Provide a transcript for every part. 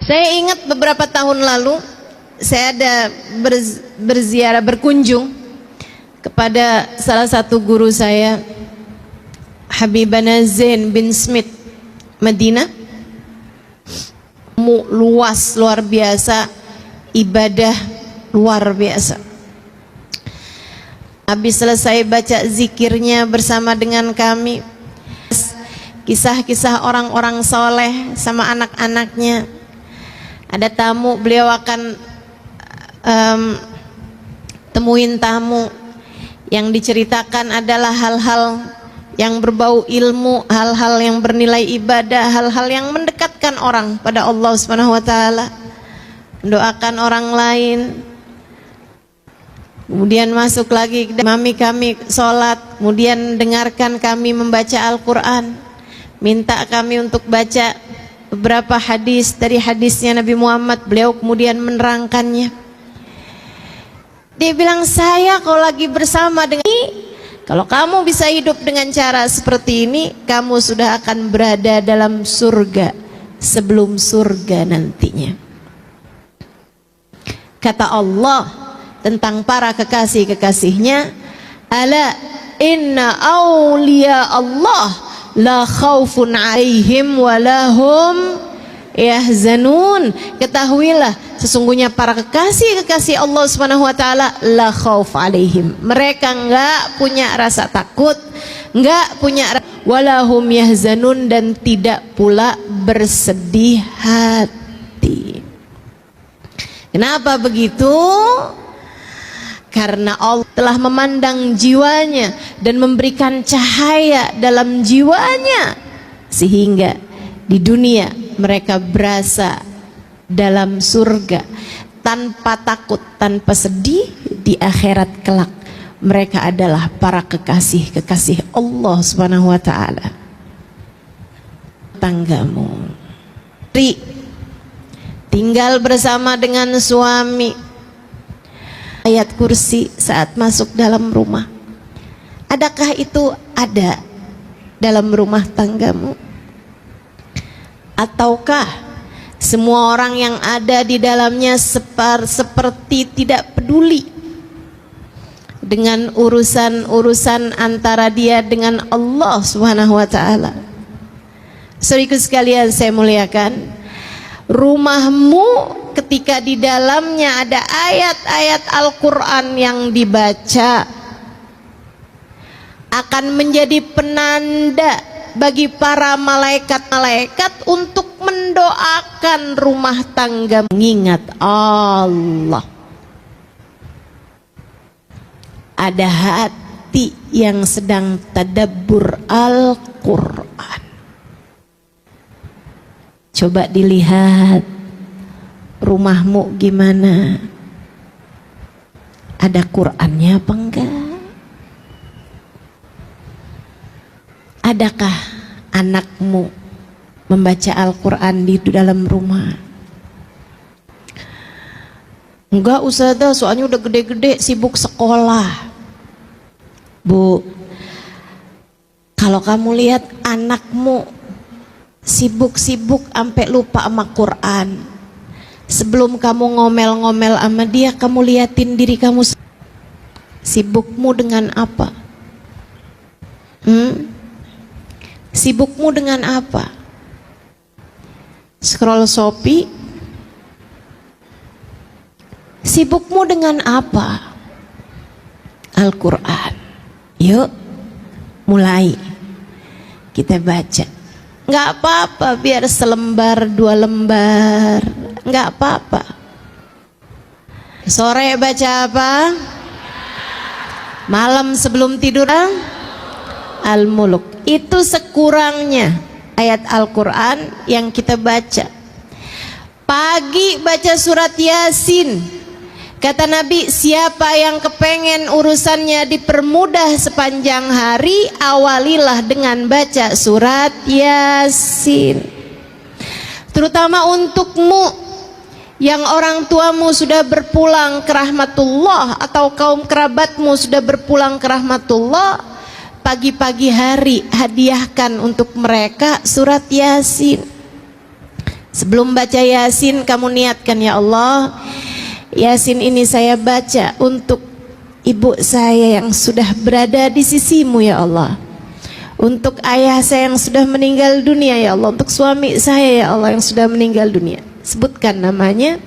Saya ingat beberapa tahun lalu saya ada berziarah, berkunjung kepada salah satu guru saya, Habibana Zain bin Smith, Madinah. Luas, luar biasa, ibadah luar biasa. Habis selesai baca zikirnya bersama dengan kami, kisah-kisah orang-orang soleh sama anak-anaknya. Ada tamu, beliau akan temuin tamu. Yang diceritakan adalah hal-hal yang berbau ilmu, hal-hal yang bernilai ibadah, hal-hal yang mendekatkan orang pada Allah Subhanahu wa taala, mendoakan orang lain. Kemudian masuk lagi, mami kami sholat, kemudian dengarkan kami membaca Al-Quran, minta kami untuk baca beberapa hadis dari hadisnya Nabi Muhammad. Beliau kemudian menerangkannya. Dia bilang, saya kalau lagi bersama dengan ini, kalau kamu bisa hidup dengan cara seperti ini, kamu sudah akan berada dalam surga sebelum surga nantinya. Kata Allah tentang para kekasih-kekasihnya, ala inna awliya Allah la khaufun alaihim walahum yahzanun. Ketahuilah, sesungguhnya para kekasih-kekasih Allah Subhanahu wa taala la khauf alaihim, mereka enggak punya rasa takut, enggak punya walahum yahzanun, dan tidak pula bersedih hati. Kenapa begitu? Karena Allah telah memandang jiwanya dan memberikan cahaya dalam jiwanya, sehingga di dunia mereka berasa dalam surga tanpa takut, tanpa sedih. Di akhirat kelak mereka adalah para kekasih-kekasih Allah Subhanahu wa taala. Tanggamu tinggal bersama dengan suami, ayat kursi saat masuk dalam rumah. Adakah itu ada dalam rumah tanggamu? Ataukah semua orang yang ada di dalamnya seperti tidak peduli dengan urusan-urusan antara dia dengan Allah Subhanahu wa taala? Saudaraku sekalian saya muliakan, rumahmu ketika di dalamnya ada ayat-ayat Al-Quran yang dibaca akan menjadi penanda bagi para malaikat-malaikat untuk mendoakan rumah tangga mengingat Allah. Ada hati yang sedang tadabbur Al-Quran. Coba dilihat rumahmu gimana, ada Qurannya apa enggak? Adakah anakmu membaca Al-Quran di dalam rumah? Enggak Ustazah, soalnya udah gede-gede sibuk sekolah. Bu, kalau kamu lihat anakmu sibuk-sibuk sampai lupa sama Quran, sebelum kamu ngomel-ngomel sama dia, kamu liatin diri kamu, sibukmu dengan apa? Sibukmu dengan apa? Scroll Shopee? Sibukmu dengan apa? Al-Quran. Yuk, mulai kita baca. Nggak apa-apa, biar selembar, 2 lembar, nggak apa-apa. Sore baca apa? Malam sebelum tidur Al-Muluk. Itu sekurangnya ayat Al-Quran yang kita baca. Pagi baca surat Yasin. Kata Nabi, siapa yang kepengen urusannya dipermudah sepanjang hari, awalilah dengan baca surat Yasin. Terutama untukmu yang orang tuamu sudah berpulang ke rahmatullah, atau kaum kerabatmu sudah berpulang ke rahmatullah, pagi-pagi hari hadiahkan untuk mereka surat Yasin. Sebelum baca Yasin, kamu niatkan, ya Allah, Yasin ini saya baca untuk ibu saya yang sudah berada di sisimu, ya Allah. Untuk ayah saya yang sudah meninggal dunia, ya Allah. Untuk suami saya, ya Allah, yang sudah meninggal dunia. Sebutkan namanya,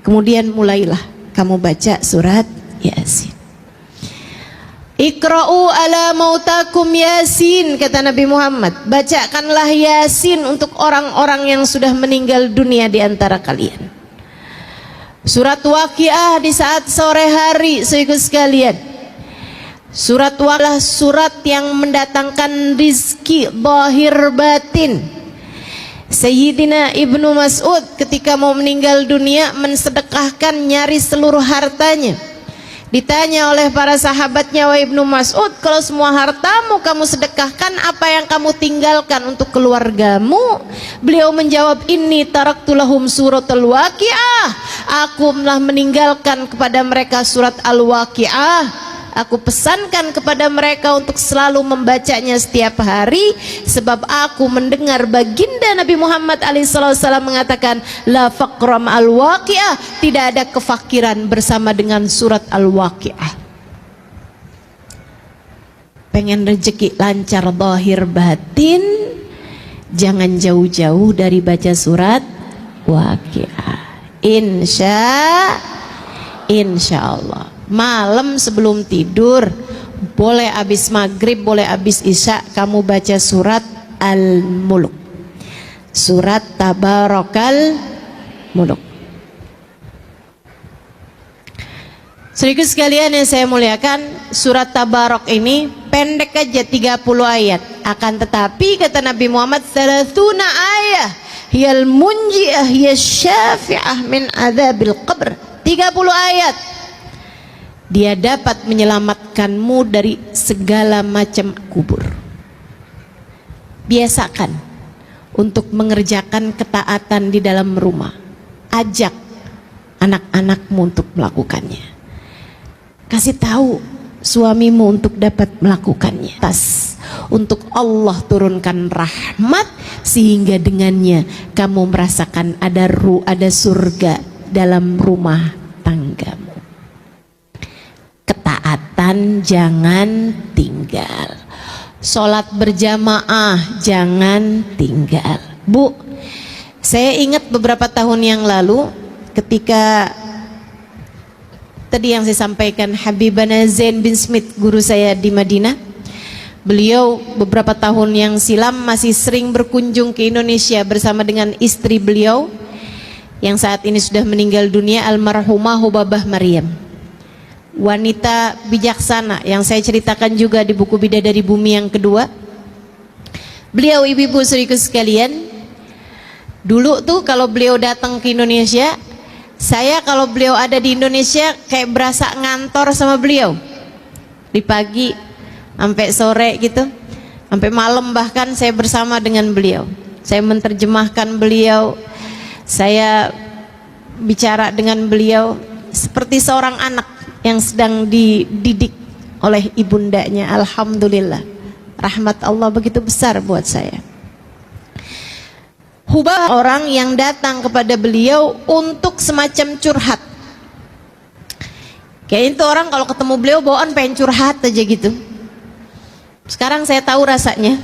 kemudian mulailah kamu baca surat Yasin. Iqra'u ala mautakum Yasin, kata Nabi Muhammad. Bacakanlah Yasin untuk orang-orang yang sudah meninggal dunia di antara kalian. Surat Waqiah di saat sore hari, saudara sekalian. Surat Waqiah surat yang mendatangkan rizki zahir batin. Sayyidina Ibnu Mas'ud ketika mau meninggal dunia mensedekahkan nyaris seluruh hartanya. Ditanya oleh para sahabatnya, wahai Ibnu Mas'ud, kalau semua hartamu kamu sedekahkan, apa yang kamu tinggalkan untuk keluargamu? Beliau menjawab, inni taraktu lahum suratul Waqiah. Aku telah meninggalkan kepada mereka surat Al-Waqiah. Aku pesankan kepada mereka untuk selalu membacanya setiap hari, sebab aku mendengar baginda Nabi Muhammad SAW mengatakan, la faqram al-waqiah, tidak ada kefakiran bersama dengan surat Al-Waqiah. Pengen rezeki lancar zahir batin, jangan jauh-jauh dari baca surat Waqiah. Insya Allah. Malam sebelum tidur, boleh habis maghrib, boleh habis isya, kamu baca surat Al-Mulk, surat Tabarakal Muluk. Saudara sekalian yang saya muliakan, surat Tabarak ini pendek aja 30 ayat. Akan tetapi kata Nabi Muhammad, 30 ayat hiyal munji'ah hiyal syafi'ah min adzabil qabr. 30 ayat dia dapat menyelamatkanmu dari segala macam kubur. Biasakan untuk mengerjakan ketaatan di dalam rumah. Ajak anak-anakmu untuk melakukannya. Kasih tahu suamimu untuk dapat melakukannya. Untuk Allah turunkan rahmat sehingga dengannya kamu merasakan ada surga dalam rumah tanggamu. Ketaatan jangan tinggal. Sholat berjamaah jangan tinggal. Bu, saya ingat beberapa tahun yang lalu ketika tadi yang saya sampaikan, Habibana Zain bin Smith, guru saya di Madinah. Beliau beberapa tahun yang silam masih sering berkunjung ke Indonesia bersama dengan istri beliau yang saat ini sudah meninggal dunia, almarhumah Hubabah Maryam. Wanita bijaksana yang saya ceritakan juga di buku Bidadari Bumi yang kedua. Beliau, ibu-ibu saudaraku sekalian, dulu tuh kalau beliau datang ke Indonesia, saya kalau beliau ada di Indonesia kayak berasa ngantor sama beliau. Di pagi sampai sore gitu, sampai malam bahkan saya bersama dengan beliau. Saya menerjemahkan beliau, saya bicara dengan beliau seperti seorang anak yang sedang dididik oleh ibundanya. Alhamdulillah, rahmat Allah begitu besar buat saya. Hubah orang yang datang kepada beliau untuk semacam curhat. Kayak itu orang kalau ketemu beliau bawaan pengen curhat aja gitu. Sekarang saya tahu rasanya.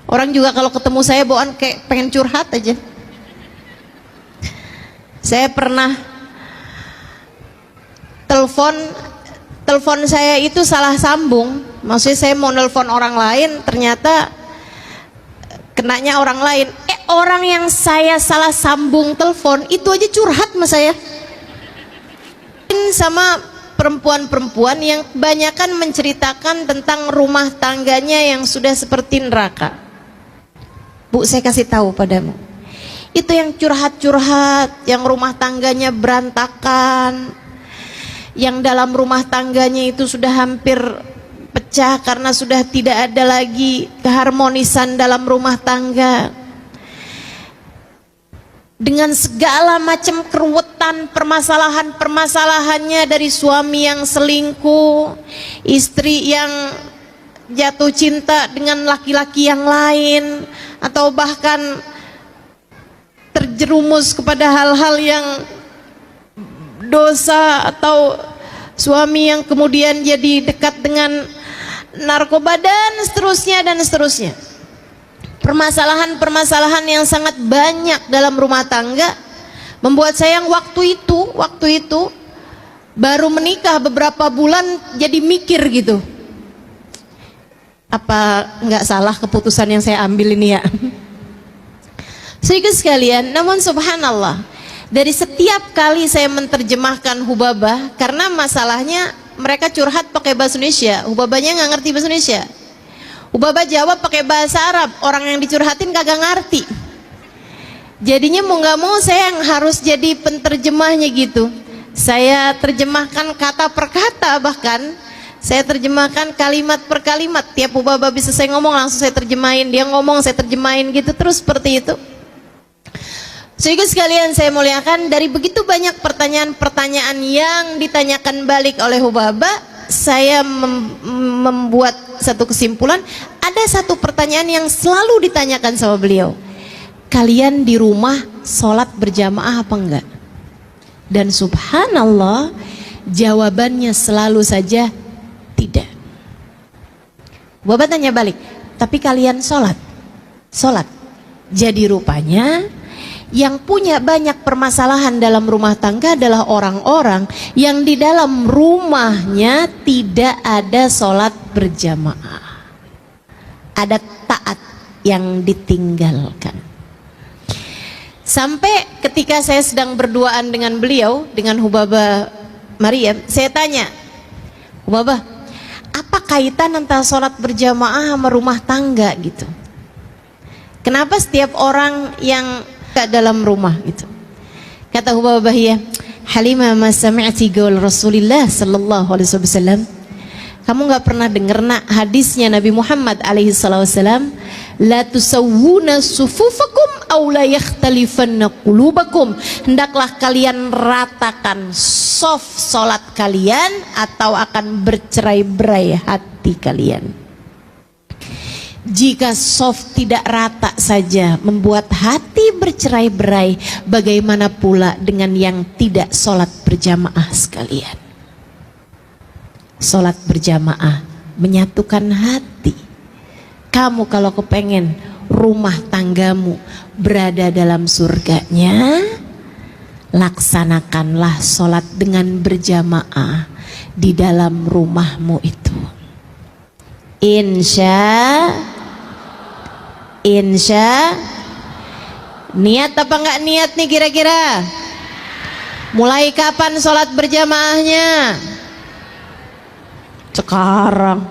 Orang juga kalau ketemu saya bawaan kayak pengen curhat aja. Saya pernah telepon saya itu salah sambung. Maksudnya saya mau nelpon orang lain, ternyata kenanya orang lain. Orang yang saya salah sambung telepon itu aja curhat sama saya. Sama perempuan-perempuan yang kebanyakan menceritakan tentang rumah tangganya yang sudah seperti neraka. Bu, saya kasih tahu padamu, itu yang curhat-curhat, yang rumah tangganya berantakan, yang dalam rumah tangganya itu sudah hampir pecah karena sudah tidak ada lagi keharmonisan dalam rumah tangga, dengan segala macam keruwetan, permasalahannya dari suami yang selingkuh, istri yang jatuh cinta dengan laki-laki yang lain, atau bahkan terjerumus kepada hal-hal yang dosa, atau suami yang kemudian jadi dekat dengan narkoba dan seterusnya. Permasalahan-permasalahan yang sangat banyak dalam rumah tangga membuat saya yang waktu itu baru menikah beberapa bulan jadi mikir gitu, apa nggak salah keputusan yang saya ambil ini ya. Saudara sekalian, namun subhanallah, dari setiap kali saya menerjemahkan Hubabah, karena masalahnya mereka curhat pakai bahasa Indonesia, Hubabahnya nggak ngerti bahasa Indonesia. Hubabah jawab pakai bahasa Arab, orang yang dicurhatin kagak ngerti. Jadinya mau nggak mau saya yang harus jadi penterjemahnya gitu. Saya terjemahkan kata per kata, bahkan saya terjemahkan kalimat per kalimat. Tiap Hubabah bisa saya ngomong langsung saya terjemahin, dia ngomong saya terjemahin gitu terus seperti itu. Saudara sekalian saya muliakan, dari begitu banyak pertanyaan-pertanyaan yang ditanyakan balik oleh Hubabah, saya membuat satu kesimpulan. Ada satu pertanyaan yang selalu ditanyakan sama beliau, kalian di rumah sholat berjamaah apa enggak? Dan subhanallah, jawabannya selalu saja tidak. Hubabah tanya balik, tapi kalian sholat? Jadi rupanya yang punya banyak permasalahan dalam rumah tangga adalah orang-orang yang di dalam rumahnya tidak ada sholat berjamaah, ada taat yang ditinggalkan. Sampai ketika saya sedang berduaan dengan beliau, dengan Hubabah Maryam, saya tanya, Hubabah, apa kaitan antara sholat berjamaah sama rumah tangga gitu? Kenapa setiap orang yang dalam rumah gitu? Kata Hubabah, ya Halimah, ma sami'ti qaul Rasulillah sallallahu alaihi wasallam, kamu nggak pernah dengar nak hadisnya Nabi Muhammad alaihi wasallam, la tusawwuna sufufakum aw la yakhtalifanna qulubakum, hendaklah kalian ratakan soft salat kalian atau akan bercerai-berai hati kalian. Jika soft tidak rata saja membuat hati bercerai-berai, bagaimana pula dengan yang tidak sholat berjamaah sekalian? Sholat berjamaah menyatukan hati. Kamu kalau kepengen rumah tanggamu berada dalam surganya, laksanakanlah sholat dengan berjamaah di dalam rumahmu itu. Insya niat apa enggak niat nih kira-kira? Mulai kapan sholat berjamaahnya? Sekarang.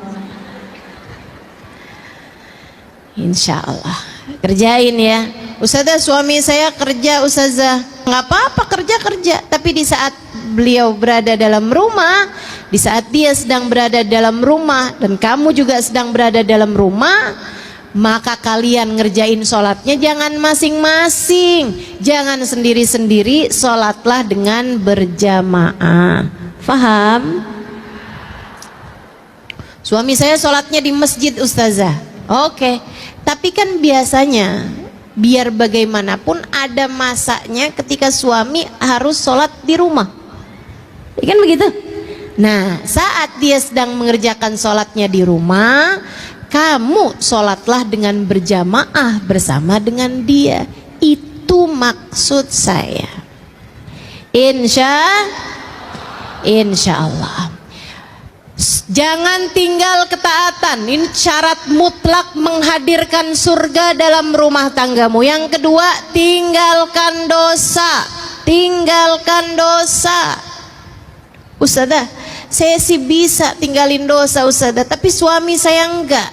Insya Allah kerjain ya. Ustazah, suami saya kerja ustazah. Nggak apa-apa, kerja, tapi di saat beliau berada dalam rumah, di saat dia sedang berada dalam rumah dan kamu juga sedang berada dalam rumah, maka kalian ngerjain sholatnya jangan masing-masing, jangan sendiri-sendiri, sholatlah dengan berjamaah. Faham? Suami saya sholatnya di masjid ustazah. Oke, tapi kan biasanya biar bagaimanapun ada masanya ketika suami harus sholat di rumah, ya kan begitu? Nah, saat dia sedang mengerjakan sholatnya di rumah, kamu sholatlah dengan berjamaah bersama dengan dia. Itu maksud saya. Insya Allah. Jangan tinggal ketaatan. Ini syarat mutlak menghadirkan surga dalam rumah tanggamu. Yang kedua, tinggalkan dosa. Ustazah, saya sih bisa tinggalin dosa ustazah, tapi suami saya enggak.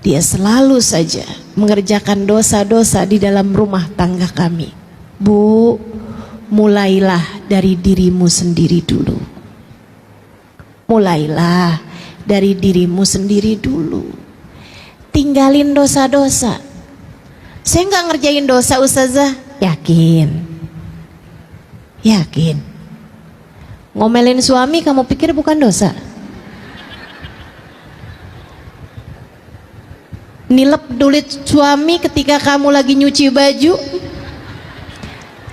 Dia selalu saja mengerjakan dosa-dosa di dalam rumah tangga kami. Bu, mulailah dari dirimu sendiri dulu. Tinggalin dosa-dosa. Saya enggak ngerjain dosa ustazah. Yakin. Ngomelin suami kamu pikir bukan dosa? nilep duit suami ketika kamu lagi nyuci baju,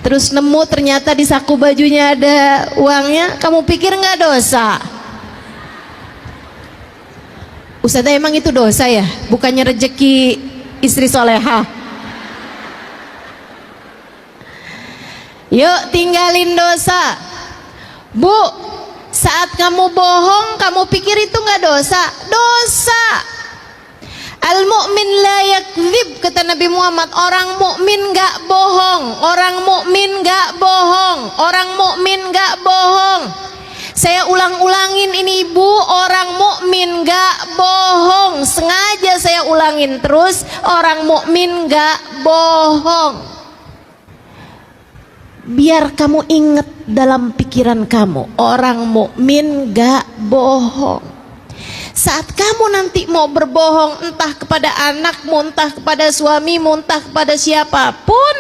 terus nemu ternyata di saku bajunya ada uangnya, kamu pikir nggak dosa? Ustazah, emang itu dosa ya? Bukannya rezeki istri soleha? Yuk tinggalin dosa. Bu, saat kamu bohong, kamu pikir itu nggak dosa? Dosa. Al-mu'min la yakdzib, kata Nabi Muhammad. Orang mukmin nggak bohong. Orang mukmin nggak bohong. Orang mukmin nggak bohong. Saya ulang-ulangin ini ibu, orang mukmin nggak bohong. Sengaja saya ulangin terus, orang mukmin nggak bohong. Biar kamu ingat dalam pikiran kamu, orang mukmin nggak bohong. Saat kamu nanti mau berbohong, entah kepada anakmu, entah kepada suamimu, entah kepada siapapun,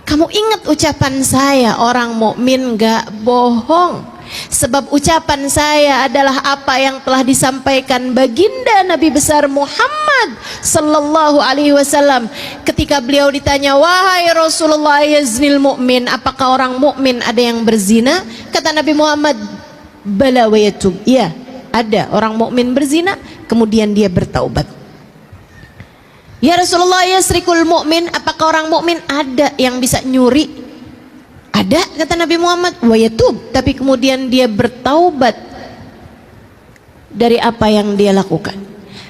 kamu ingat ucapan saya, orang mukmin nggak bohong. Sebab ucapan saya adalah apa yang telah disampaikan baginda Nabi besar Muhammad sallallahu alaihi wasallam ketika beliau ditanya, wahai Rasulullah, yaznil mu'min, apakah orang mukmin ada yang berzina? Kata Nabi Muhammad, bala wa yatub, iya, ada orang mukmin berzina kemudian dia bertaubat. Ya Rasulullah, yasrikul mu'min, apakah orang mukmin ada yang bisa nyuri? Ada, kata Nabi Muhammad, wa yatub, tapi kemudian dia bertaubat dari apa yang dia lakukan.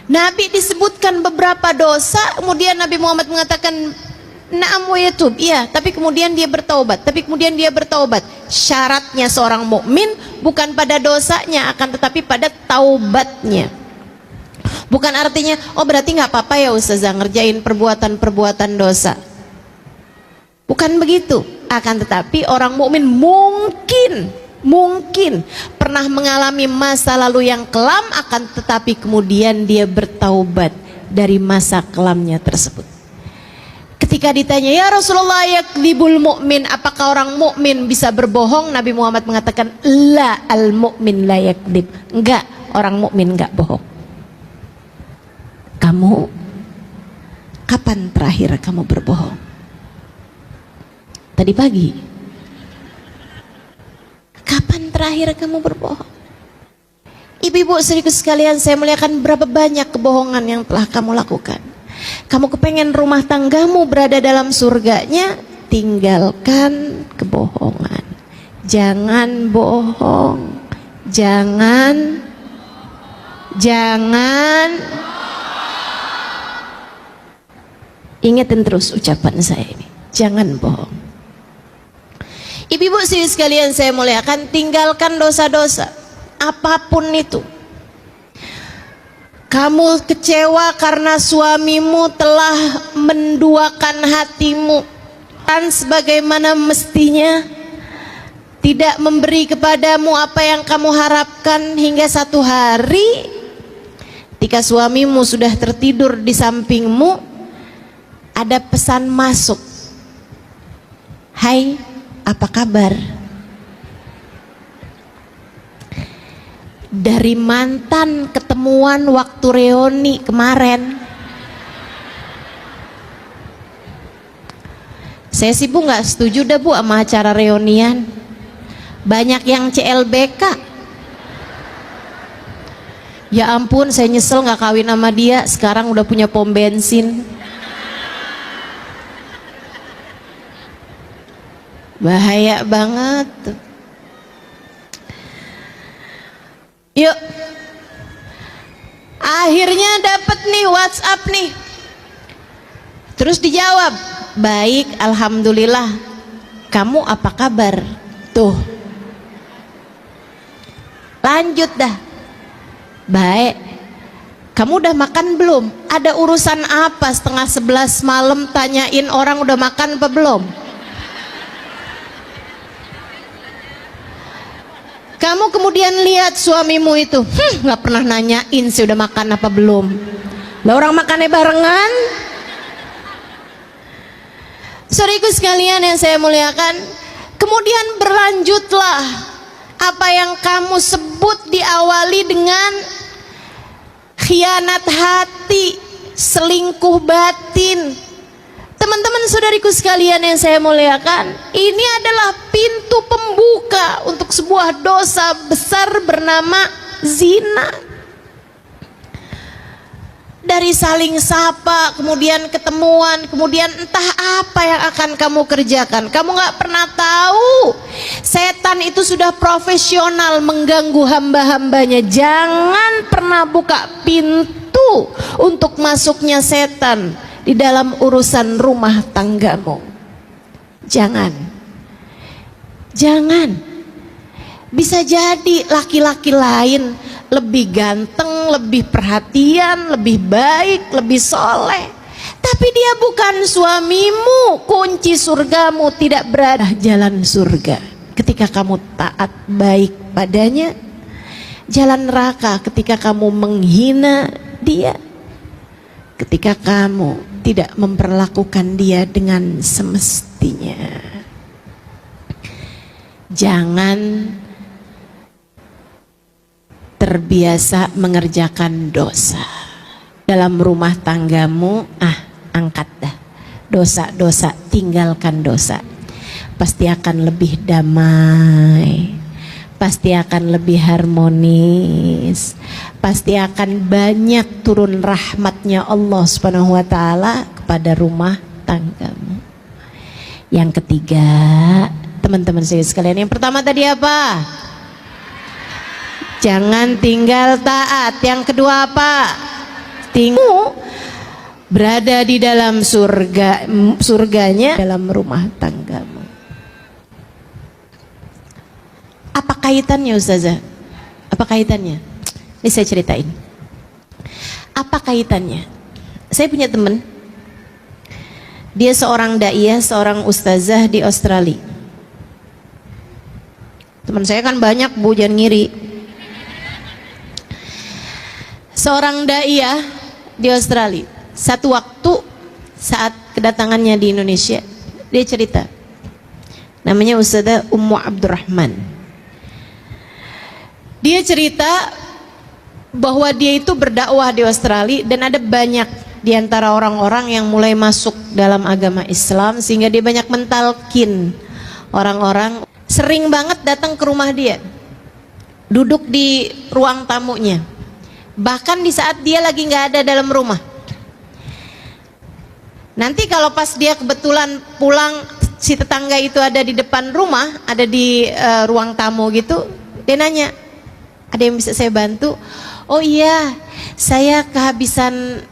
Nabi disebutkan beberapa dosa, kemudian Nabi Muhammad mengatakan na'am wa yatub, iya, tapi kemudian dia bertaubat. Tapi kemudian dia bertaubat. Syaratnya seorang mukmin bukan pada dosanya, akan tetapi pada taubatnya. Bukan artinya, oh berarti nggak apa-apa ya Ustazah ngerjain perbuatan-perbuatan dosa. Bukan begitu. Akan tetapi orang mukmin mungkin pernah mengalami masa lalu yang kelam, akan tetapi kemudian dia bertaubat dari masa kelamnya tersebut. Ketika ditanya, ya Rasulullah, yakdzibul mu'min, apakah orang mukmin bisa berbohong? Nabi Muhammad mengatakan, la, al mu'min la yakdzib, enggak, orang mukmin enggak bohong. Kamu kapan terakhir kamu berbohong? Tadi pagi. Kapan terakhir kamu berbohong? Ibu-ibu saudaraku sekalian, saya muliakan, berapa banyak kebohongan yang telah kamu lakukan. Kamu kepengen rumah tanggamu berada dalam surganya, tinggalkan kebohongan. Jangan bohong. Jangan ingetin terus ucapan saya ini. Jangan bohong. Ibu-ibu sekalian saya muliakan, tinggalkan dosa-dosa apapun itu. Kamu kecewa karena suamimu telah menduakan hatimu dan sebagaimana mestinya, tidak memberi kepadamu apa yang kamu harapkan, hingga satu hari ketika suamimu sudah tertidur di sampingmu, ada pesan masuk, hai, apa kabar? Dari mantan ketemuan waktu reuni kemarin. Saya sih Bu nggak setuju dah Bu sama acara reunian. Banyak yang CLBK. Ya ampun, saya nyesel nggak kawin sama dia. Sekarang udah punya pom bensin. Bahaya banget. Yuk, akhirnya dapat nih WhatsApp nih. Terus dijawab, baik, alhamdulillah. Kamu apa kabar? Tuh, lanjut dah. Baik. Kamu udah makan belum? Ada urusan apa setengah 11 malam tanyain orang udah makan apa belum? Kamu kemudian lihat suamimu itu, nggak pernah nanyain sih udah makan apa belum. Lah orang makannya barengan. Saudaraku sekalian yang saya muliakan, kemudian berlanjutlah apa yang kamu sebut diawali dengan khianat hati, selingkuh batin. Teman-teman saudariku sekalian yang saya muliakan, ini adalah pintu pembuka untuk sebuah dosa besar bernama zina. Dari saling sapa, kemudian ketemuan, kemudian entah apa yang akan kamu kerjakan. Kamu gak pernah tahu. Setan itu sudah profesional mengganggu hamba-hambanya. Jangan pernah buka pintu untuk masuknya setan di dalam urusan rumah tanggamu. Jangan. Jangan. Bisa jadi laki-laki lain lebih ganteng, lebih perhatian, lebih baik, lebih soleh, tapi dia bukan suamimu. Kunci surgamu tidak berada jalan surga ketika kamu taat baik padanya, jalan neraka ketika kamu menghina dia, ketika kamu tidak memperlakukan dia dengan semestinya. Jangan terbiasa mengerjakan dosa dalam rumah tanggamu. Angkat dah dosa-dosa, tinggalkan dosa. Pasti akan lebih damai, pasti akan lebih harmonis, pasti akan banyak turun rahmatnya Allah Subhanahu wa ta'ala kepada rumah tanggamu. Yang ketiga, teman-teman saya sekalian, yang pertama tadi apa? Jangan tinggal taat. Yang kedua apa? Berada di dalam surganya dalam rumah tanggamu. Apa kaitannya Ustazah? Apa kaitannya? Ini saya ceritain. Apa kaitannya? Saya punya teman. Dia seorang daiyah, seorang ustazah di Australia. Teman saya kan banyak, Bu, jangan ngiri. Seorang daiyah di Australia. Satu waktu saat kedatangannya di Indonesia, dia cerita. Namanya Ustazah Ummu Abdurrahman. Dia cerita bahwa dia itu berdakwah di Australia dan ada banyak di antara orang-orang yang mulai masuk dalam agama Islam, sehingga dia banyak mentalkin orang-orang. Sering banget datang ke rumah dia, duduk di ruang tamunya. Bahkan di saat dia lagi nggak ada dalam rumah. Nanti kalau pas dia kebetulan pulang, si tetangga itu ada di depan rumah, ada di ruang tamu gitu, dia nanya, ada yang bisa saya bantu? Oh iya, saya kehabisan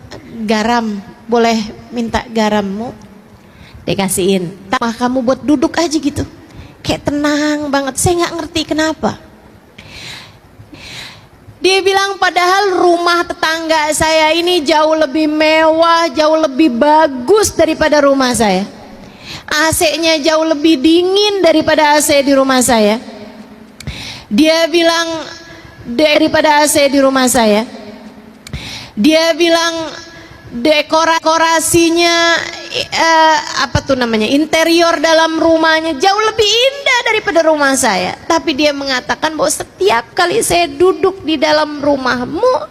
garam, boleh minta garammu? Dikasihin. Mah kamu buat duduk aja gitu, kayak tenang banget. Saya nggak ngerti kenapa. Dia bilang padahal rumah tetangga saya ini jauh lebih mewah, jauh lebih bagus daripada rumah saya. AC-nya jauh lebih dingin daripada AC di rumah saya. Dia bilang daripada AC di rumah saya. Dia bilang dekorasinya interior dalam rumahnya jauh lebih indah daripada rumah saya. Tapi dia mengatakan bahwa setiap kali saya duduk di dalam rumahmu,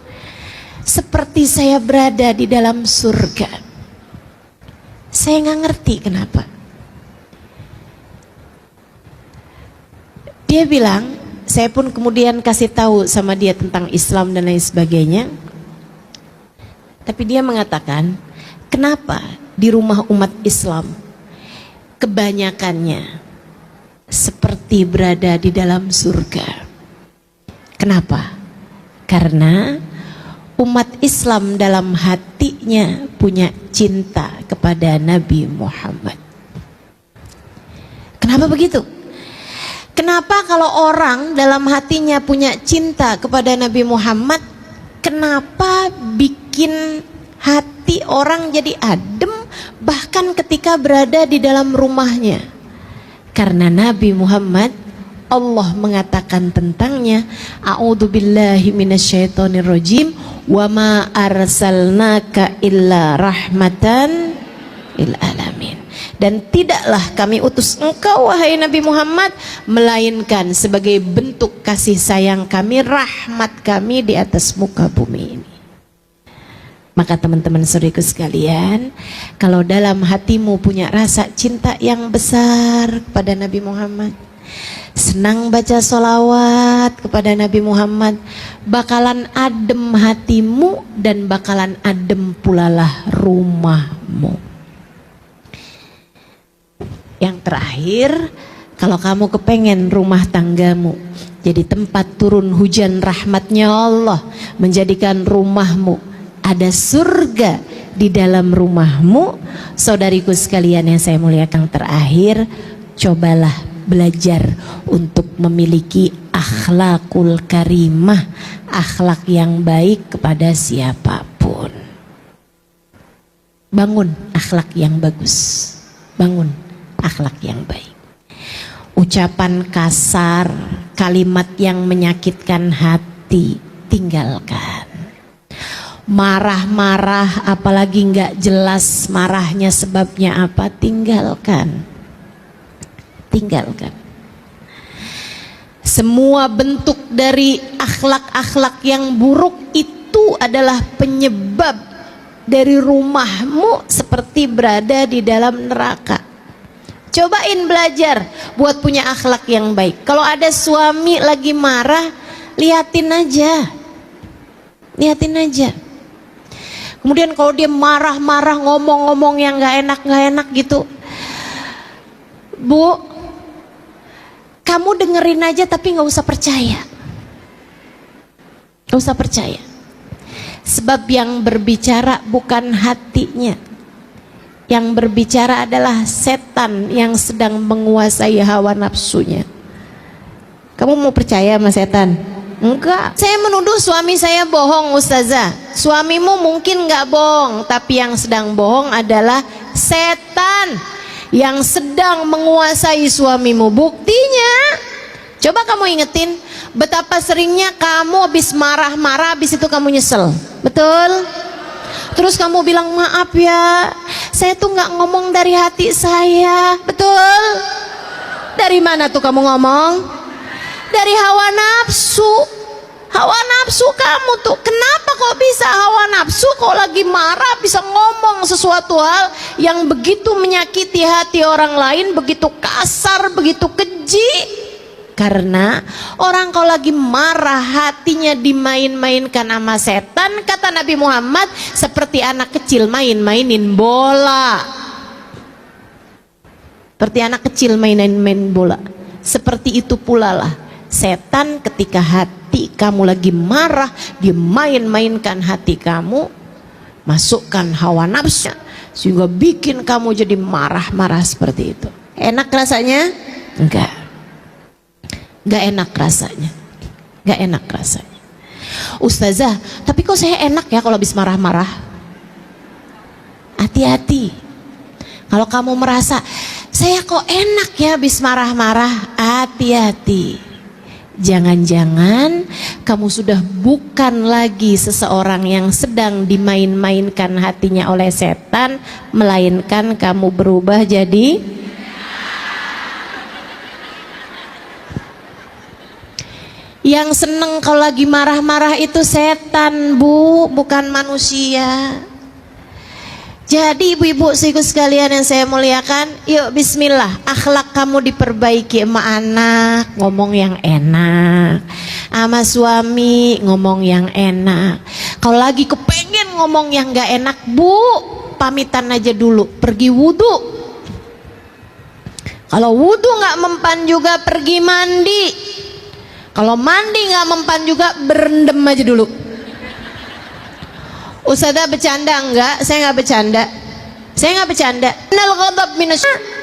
seperti saya berada di dalam surga. Saya nggak ngerti kenapa. Dia bilang, saya pun kemudian kasih tahu sama dia tentang Islam dan lain sebagainya. Tapi dia mengatakan, kenapa di rumah umat Islam kebanyakannya seperti berada di dalam surga? Kenapa? Karena umat Islam dalam hatinya punya cinta kepada Nabi Muhammad. Kenapa begitu? Kenapa kalau orang dalam hatinya punya cinta kepada Nabi Muhammad, kenapa bikin hati orang jadi adem bahkan ketika berada di dalam rumahnya? Karena Nabi Muhammad, Allah mengatakan tentangnya, a'udzubillahi minasyaitonirrajim, wa ma arsalnaka illa rahmatan lil alamin. Dan tidaklah kami utus engkau wahai Nabi Muhammad melainkan sebagai bentuk kasih sayang kami, rahmat kami di atas muka bumi ini. Maka teman-teman saudaraku sekalian, kalau dalam hatimu punya rasa cinta yang besar kepada Nabi Muhammad, senang baca sholawat kepada Nabi Muhammad, bakalan adem hatimu dan bakalan adem pulalah rumahmu. Yang terakhir, kalau kamu kepengen rumah tanggamu jadi tempat turun hujan rahmatnya Allah, menjadikan rumahmu ada surga di dalam rumahmu, saudariku sekalian yang saya muliakan, terakhir, cobalah belajar untuk memiliki akhlakul karimah, akhlak yang baik kepada siapapun. Bangun akhlak yang bagus, bangun akhlak yang baik. Ucapan kasar, kalimat yang menyakitkan hati, tinggalkan. Marah-marah, apalagi nggak jelas marahnya sebabnya apa, tinggalkan. Tinggalkan. Semua bentuk dari akhlak-akhlak yang buruk itu adalah penyebab dari rumahmu seperti berada di dalam neraka. Cobain belajar buat punya akhlak yang baik. Kalau ada suami lagi marah, liatin aja. Liatin aja. Kemudian kalau dia marah-marah, ngomong-ngomong yang gak enak gitu, Bu, kamu dengerin aja tapi gak usah percaya. Gak usah percaya. Sebab yang berbicara bukan hatinya. Yang berbicara adalah setan yang sedang menguasai hawa nafsunya. Kamu mau percaya sama setan? Enggak. Saya menuduh suami saya bohong, Ustazah. Suamimu mungkin enggak bohong, tapi yang sedang bohong adalah setan yang sedang menguasai suamimu. Buktinya, coba kamu ingetin betapa seringnya kamu habis marah-marah, habis itu kamu nyesel. Betul? Terus kamu bilang, maaf ya, saya tuh nggak ngomong dari hati saya. Betul? Dari mana tuh kamu ngomong? Dari hawa nafsu. Hawa nafsu kamu tuh. Kenapa kok bisa hawa nafsu kok lagi marah bisa ngomong sesuatu hal yang begitu menyakiti hati orang lain, begitu kasar, begitu keji? Karena orang kalau lagi marah hatinya dimain-mainkan sama setan. Kata Nabi Muhammad, seperti anak kecil main-mainin bola. Seperti anak kecil main-main bola. Seperti itu pula lah setan ketika hati kamu lagi marah, dia main-mainkan hati kamu, masukkan hawa nafsu sehingga bikin kamu jadi marah-marah seperti itu. Enak rasanya? Enggak. Enggak enak rasanya. Enggak enak rasanya. Ustazah, tapi kok saya enak ya kalau habis marah-marah? Hati-hati. Kalau kamu merasa saya kok enak ya habis marah-marah, hati-hati. Jangan-jangan kamu sudah bukan lagi seseorang yang sedang dimain-mainkan hatinya oleh setan, melainkan kamu berubah jadi yang seneng kalau lagi marah-marah itu setan, Bu, bukan manusia. Jadi ibu-ibu saudaraku sekalian yang saya muliakan, yuk bismillah, akhlak kamu diperbaiki sama anak, ngomong yang enak, sama suami ngomong yang enak. Kalau lagi kepengen ngomong yang gak enak, Bu, pamitan aja dulu, pergi wudhu. Kalau wudhu gak mempan juga pergi mandi. Kalau mandi gak mempan juga berendam aja dulu. Ustazah bercanda enggak? Saya enggak bercanda. Saya enggak bercanda.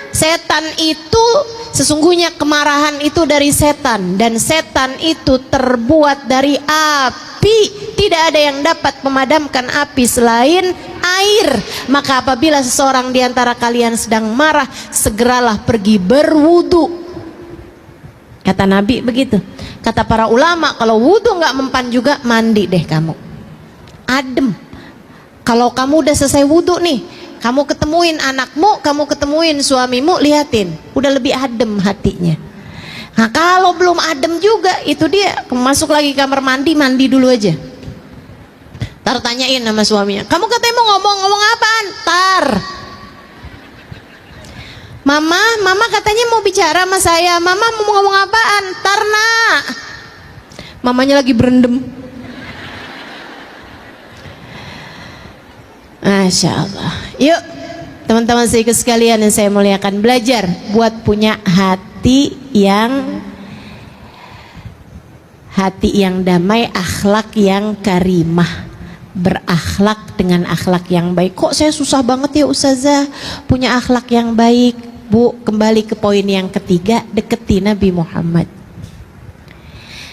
Setan itu sesungguhnya kemarahan itu dari setan, dan setan itu terbuat dari api. Tidak ada yang dapat memadamkan api selain air. Maka apabila seseorang di antara kalian sedang marah, segeralah pergi berwudu. Kata Nabi begitu. Kata para ulama, kalau wudu enggak mempan juga, mandi deh kamu. Adem. Kalau kamu udah selesai wudhu nih, kamu ketemuin anakmu, kamu ketemuin suamimu, liatin, udah lebih adem hatinya. Nah kalau belum adem juga, itu dia, masuk lagi kamar mandi, mandi dulu aja. Tar tanyain sama suaminya, kamu katanya mau ngomong apaan? Tar, Mama katanya mau bicara sama saya. Mama mau ngomong apaan? Tar nak. Mamanya lagi berendam. Masya Allah. Yuk teman-teman saya sekalian yang saya muliakan, belajar buat punya hati yang damai, akhlak yang karimah, berakhlak dengan akhlak yang baik. Kok saya susah banget ya Ustazah punya akhlak yang baik? Bu, kembali ke poin yang ketiga, deketi Nabi Muhammad.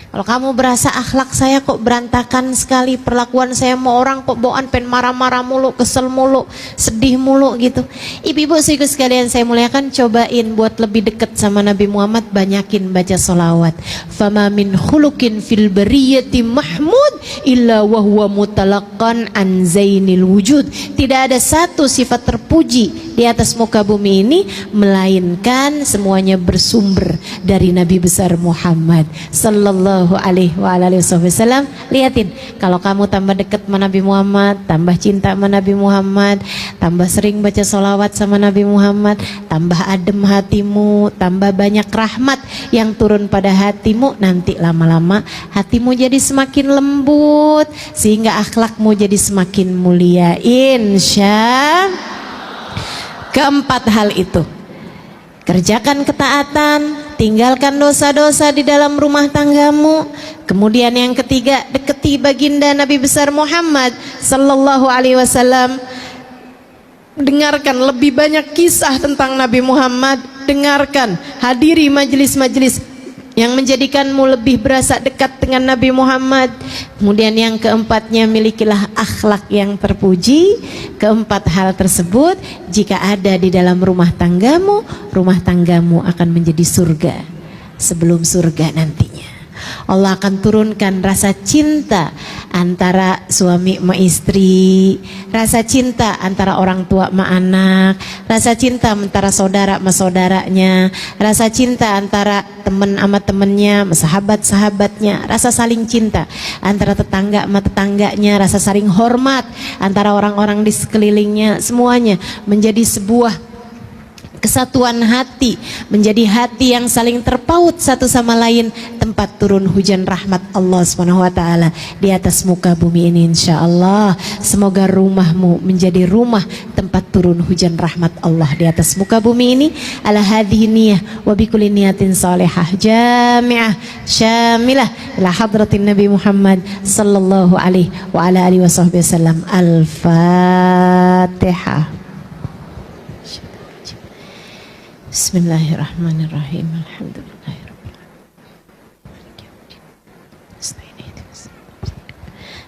Kalau kamu berasa akhlak saya kok berantakan sekali, perlakuan saya sama orang kok bawaan pen marah-marah mulu, kesel mulu, sedih mulu gitu. Ibu-ibu sekalian saya muliakan, cobain buat lebih dekat sama Nabi Muhammad, banyakin baca sholawat. Fama min khuluqin fil bariyati mahmud illa wa huwa mutalaqan an zainil wujud. Tidak ada satu sifat terpuji di atas muka bumi ini melainkan semuanya bersumber dari Nabi besar Muhammad sallallahu alaihi wasallam. Lihatin, kalau kamu tambah dekat sama Nabi Muhammad, tambah cinta sama Nabi Muhammad, tambah sering baca sholawat sama Nabi Muhammad, tambah adem hatimu, tambah banyak rahmat yang turun pada hatimu, nanti lama-lama hatimu jadi semakin lembut sehingga akhlakmu jadi semakin mulia, insya. Keempat hal itu, kerjakan ketaatan, tinggalkan dosa-dosa di dalam rumah tanggamu. Kemudian yang ketiga, deketi baginda Nabi besar Muhammad sallallahu alaihi wasallam. Dengarkan lebih banyak kisah tentang Nabi Muhammad, dengarkan, hadiri majelis-majelis yang menjadikanmu lebih berasa dekat dengan Nabi Muhammad. Kemudian yang keempatnya, milikilah akhlak yang terpuji. Keempat hal tersebut jika ada di dalam rumah tanggamu akan menjadi surga sebelum surga nantinya. Allah akan turunkan rasa cinta antara suami sama istri, rasa cinta antara orang tua sama anak, rasa cinta antara saudara sama saudaranya, rasa cinta antara teman sama temennya, sahabat-sahabatnya, rasa saling cinta antara tetangga sama tetangganya, rasa saling hormat antara orang-orang di sekelilingnya. Semuanya menjadi sebuah kesatuan hati, menjadi hati yang saling terpaut satu sama lain, tempat turun hujan rahmat Allah SWT di atas muka bumi ini, insya Allah. Semoga rumahmu menjadi rumah tempat turun hujan rahmat Allah di atas muka bumi ini. Ala hadhihi niyah wa bikulli niyatin salihah jami'ah syamilah ila hadratin Nabi Muhammad sallallahu alaihi wa ala alihi wasallam. Al-Fatihah. Bismillahirrahmanirrahim. Alhamdulillahirabbil alamin.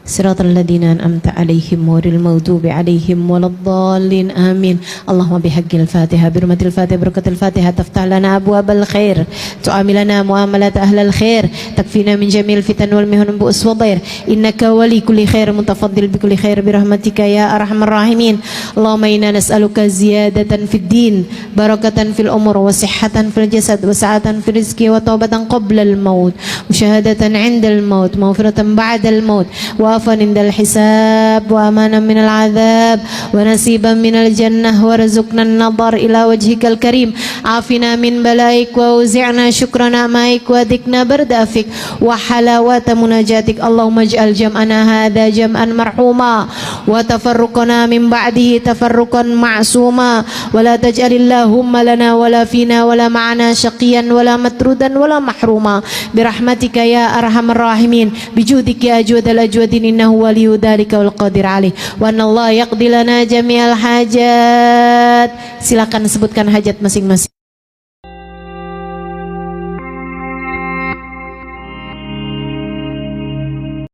Siratal ladzina an'amta 'alaihim ghairil maghdubi 'alaihim waladdallin. Amin. Allahumma bihaqqil Fatihah, birmatil Fatihah, barakatil Fatihah, taftah lana abwabal khair, tu'amilana muamalat ahlal khair, takfina min jamil fitan wal mihun bu'us wa dhair. Innaka wali kulli khair, mutafaddil bi kulli khair bi rahmatika ya arhamar rahimin. Allahumma inna nas'aluka ziyadatan fid din, barakatan fil umur, wa sihhatan fil jasad, wa sa'atan fil rizqi, wa taubatan qabla al maut, wa syahadatan 'inda al maut, maghfiratan ba'da al maut, wa afan indal hisab, wa amanan minal adhab, wa nasiban minal jannah, wa rizqna an-nadhar ila wajhikal karim. Afina min balaik, wa uzi'na syukrana maik, wa dhikna bardafik, wa halawata munajatik. Allahumma ij'al jam'ana hadha jam'an marhuma, wa tafarruqana min ba'dihi tafarruqan ma'suma, wa la taj'alillahumma lana wala fina wala ma'ana syaqiyan wala matrudan wala mahruma birahmatika ya arhamar rahimin, bijudika ya ajwadal ajwadin, innahu waliyu dzalika wal qadir alaih, wa anallahu yaqdi lana jami'al hajat. Silakan sebutkan hajat masing-masing.